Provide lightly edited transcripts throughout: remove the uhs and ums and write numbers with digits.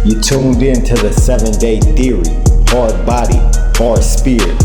You tuned in to the 7-Day Theory, hard body, hard spirit.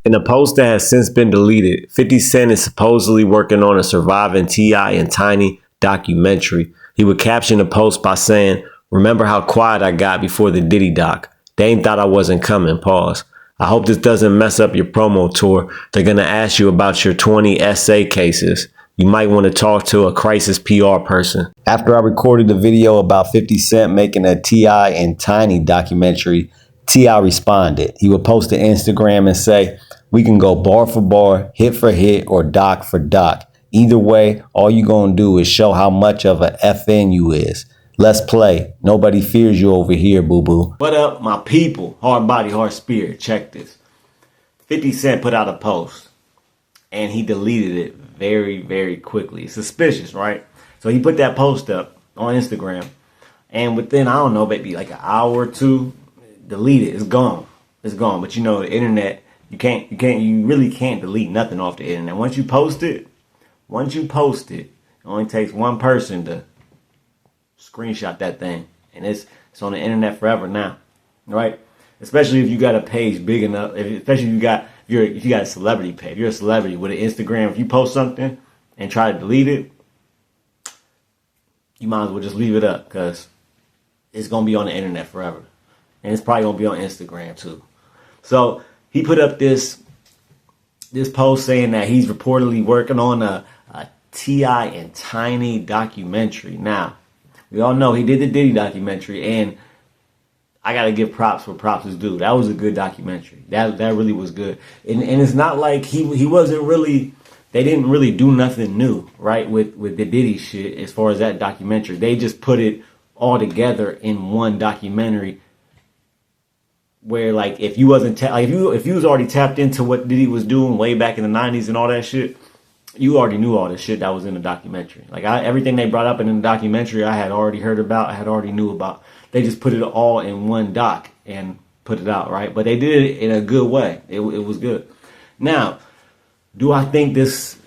In a post that has since been deleted, 50 Cent is supposedly working on a surviving T.I and Tiny documentary. He would caption the post by saying, "Remember how quiet I got before the Diddy doc? They ain't thought I wasn't coming, pause. I hope this doesn't mess up your promo tour. They're going to ask you about your 20 SA cases. You might want to talk to a crisis PR person." After I recorded the video about 50 Cent making a T.I and Tiny documentary, T.I responded. He would post to Instagram and say, "We can go bar for bar, hit for hit, or doc for doc. Either way, all you gonna do is show how much of a FN you is. Let's play. Nobody fears you over here, boo-boo." What up, my people? Hard body, hard spirit. Check this. 50 Cent put out a post, and he deleted it very, very quickly. Suspicious, right? So he put that post up on Instagram, and within, I don't know, maybe like an hour or two, delete it. It's gone. It's gone. But you know, the internet, you really can't delete nothing off the internet. Once you post it, it only takes one person to screenshot that thing, and it's on the internet forever now, right? Especially if you got a page big enough, especially if you got a celebrity page. If you're a celebrity with an Instagram, if you post something and try to delete it, you might as well just leave it up, because it's gonna be on the internet forever, and it's probably gonna be on Instagram too. So he put up this post saying that he's reportedly working on a T.I and Tiny documentary. Now, we all know he did the Diddy documentary, and I gotta give props where props is due. That was a good documentary. That really was good. And it's not like he wasn't really, they didn't really do nothing new, right, with the Diddy shit as far as that documentary. They just put it all together in one documentary, where like if you wasn't if you was already tapped into what Diddy was doing way back in the 90s and all that shit, you already knew all the shit that was in the documentary. Like everything they brought up in the documentary, I had already heard about, I had already knew about. They just put it all in one doc and put it out, right? But they did it in a good way. It was good. Now, do I think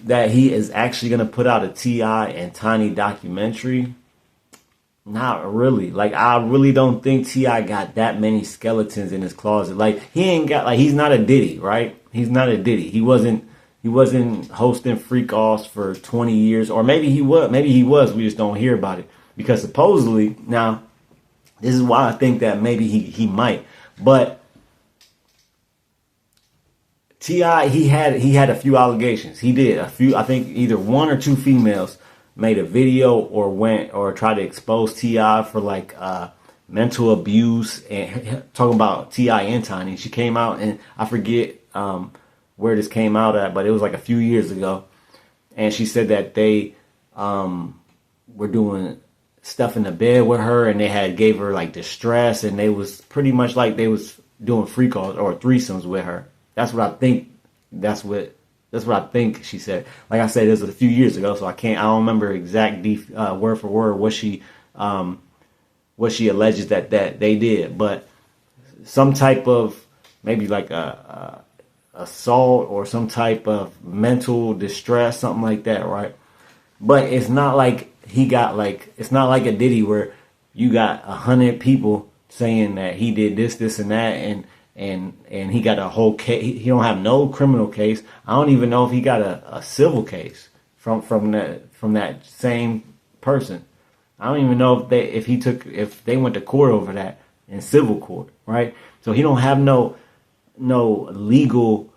that he is actually gonna put out a T.I and Tiny documentary? Not really. Like, I really don't think T.I got that many skeletons in his closet. Like, he's not a Diddy, right? He's not a Diddy. He wasn't hosting freak offs for 20 years, or maybe he was, we just don't hear about it. Because supposedly, now, this is why I think that maybe he might. But T.I, he had a few allegations. He did a few, I think either one or two females made a video or tried to expose T.I for like mental abuse, and talking about T.I and Tiny. She came out, and I forget where this came out at, but it was like a few years ago, and she said that they were doing stuff in the bed with her, and they gave her like distress, and they was pretty much like they was doing freak offs or threesomes with her. That's what I think. That's what I think she said. Like I said, this was a few years ago, so I don't remember exact word for word what she alleges that they did, but some type of, maybe like a assault or some type of mental distress, something like that, right? But it's not like it's not like a Diddy where you got 100 people saying that he did this, and that, and he got a whole case. He don't have no criminal case. I don't even know if he got a civil case from that same person. I don't even know if they went to court over that in civil court, right? So he don't have no legal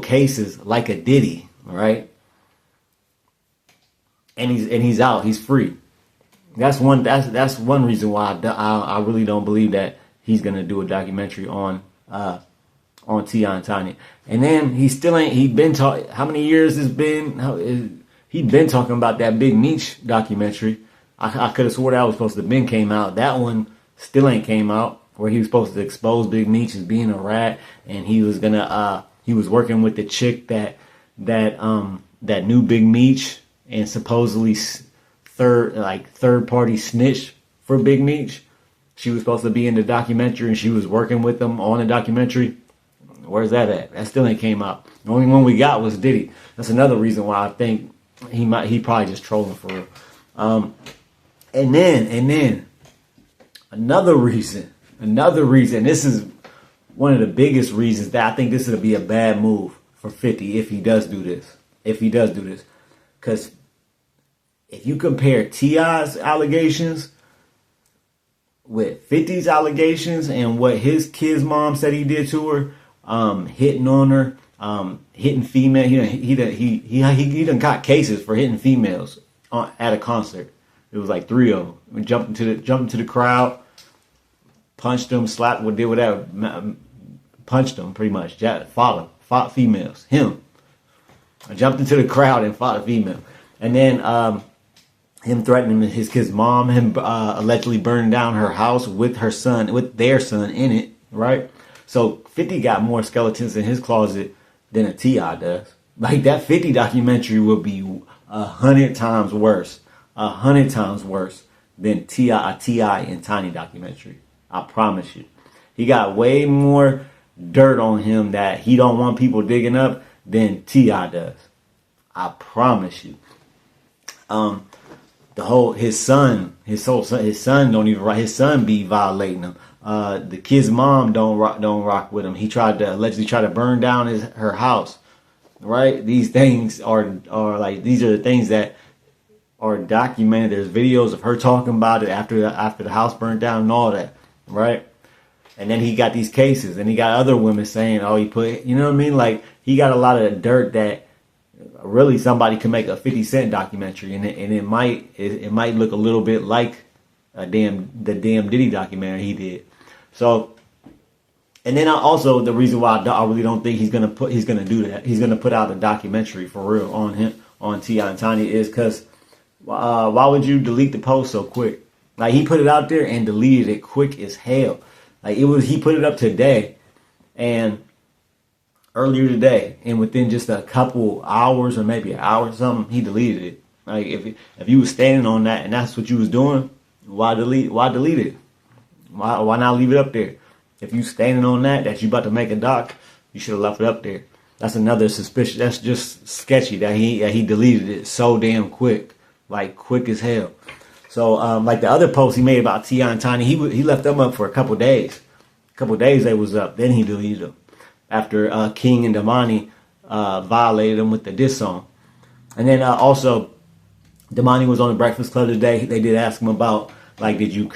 cases like a Diddy, right? And he's out. He's free. That's one reason why I really don't believe that he's gonna do a documentary on T.I and Tiny. And then he still ain't. He been talking. How many years it's been? He been talking about that Big Meech documentary. I could have swore that was supposed to have been came out. That one still ain't came out, where he was supposed to expose Big Meech as being a rat, and he was gonna he was working with the chick that knew Big Meech, and supposedly third party snitch for Big Meech. She was supposed to be in the documentary, and she was working with them on the documentary. Where's that at? That still ain't came out. The only one we got was Diddy. That's another reason why I think he probably just trolling for real. And then another reason, this is one of the biggest reasons that I think this would be a bad move for 50 if he does do this. Because if you compare T.I.'s allegations with 50's allegations and what his kid's mom said he did to her, hitting on her, hitting female, he done got cases for hitting females at a concert. It was like 3 of them. Jumped into the crowd, punched them, slapped, did whatever, punched them pretty much. Fought females. Him. I jumped into the crowd and fought a female, and then him threatening his kid's mom, him allegedly burning down her house with their son in it. Right. So 50 got more skeletons in his closet than a T.I. does. Like that 50 documentary would be 100 times worse. 100 times worse than T.I and Tiny documentary. I promise you. He got way more dirt on him that he don't want people digging up than T.I does. I promise you. His son don't even write. His son be violating him. The kid's mom don't rock with him. He allegedly tried to burn down her house. Right? These things are like, these are the things that are documented. There's videos of her talking about it after the house burned down and all that, right? And then he got these cases, and he got other women saying, "Oh, he put," you know what I mean? Like he got a lot of dirt that really somebody could make a 50 Cent documentary, and it might look a little bit like the damn Diddy documentary he did. So, and then also the reason why I really don't think he's gonna do that. He's gonna put out a documentary for real on him, on T.I and Tiny, is because. Why would you delete the post so quick? Like he put it out there and deleted it quick as hell. Like he put it up today and earlier today, and within just a couple hours or maybe an hour or something, he deleted it. Like if you was standing on that and that's what you was doing, why delete it? Why not leave it up there? If you standing on that you about to make a doc, you should have left it up there. That's another suspicion. That's just sketchy that he deleted it so damn quick. Like quick as hell. So like the other post he made about T.I and Tiny, he left them up for a couple days. They was up. Then he deleted them after King and Damani violated him with the diss song. And then also Damani was on the Breakfast Club today. They did ask him about, like, did you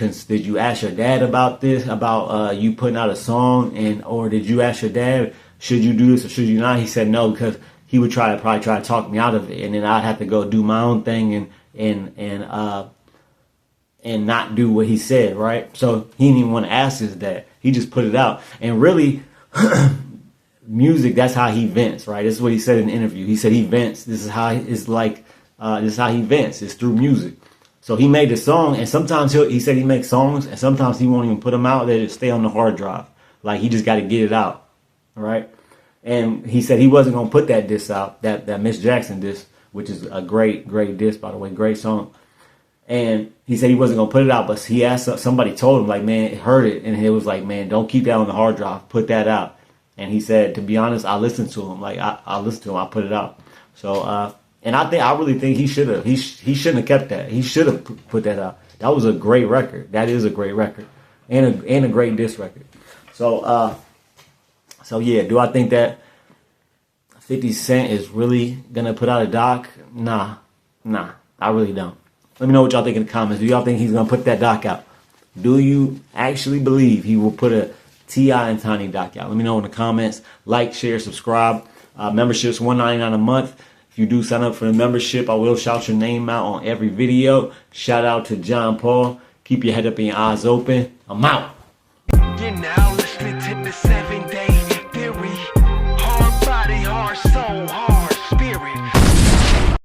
ask your dad about this, about you putting out a song, or did you ask your dad, should you do this or should you not? He said no, because he would probably try to talk me out of it, and then I'd have to go do my own thing and not do what he said, right? So he didn't even want to ask his dad. He just put it out. And really, music, that's how he vents, right? This is what he said in the interview. He said he vents. This is how he vents. It's through music. So he made the song, and sometimes he said he makes songs, and sometimes he won't even put them out. They just stay on the hard drive. Like he just got to get it out, right? And he said he wasn't going to put that diss out, that Miss Jackson diss, which is a great diss, by the way, great song. And he said he wasn't going to put it out, but he asked, somebody told him, like, man, heard it. And it was like, man, don't keep that on the hard drive. Put that out. And he said, to be honest, I listened to him. Like, I listened to him. I put it out. So, and I really think he should have. He shouldn't have kept that. He should have put that out. That was a great record. That is a great record. And a great diss record. So yeah, do I think that 50 Cent is really going to put out a doc? Nah, I really don't. Let me know what y'all think in the comments. Do y'all think he's going to put that doc out? Do you actually believe he will put a T.I and Tiny doc out? Let me know in the comments. Like, share, subscribe. Membership's $1.99 a month. If you do sign up for the membership, I will shout your name out on every video. Shout out to John Paul. Keep your head up and your eyes open. I'm out. You're now listening to the 7 Day Theory. Hard body, hard soul, hard spirit.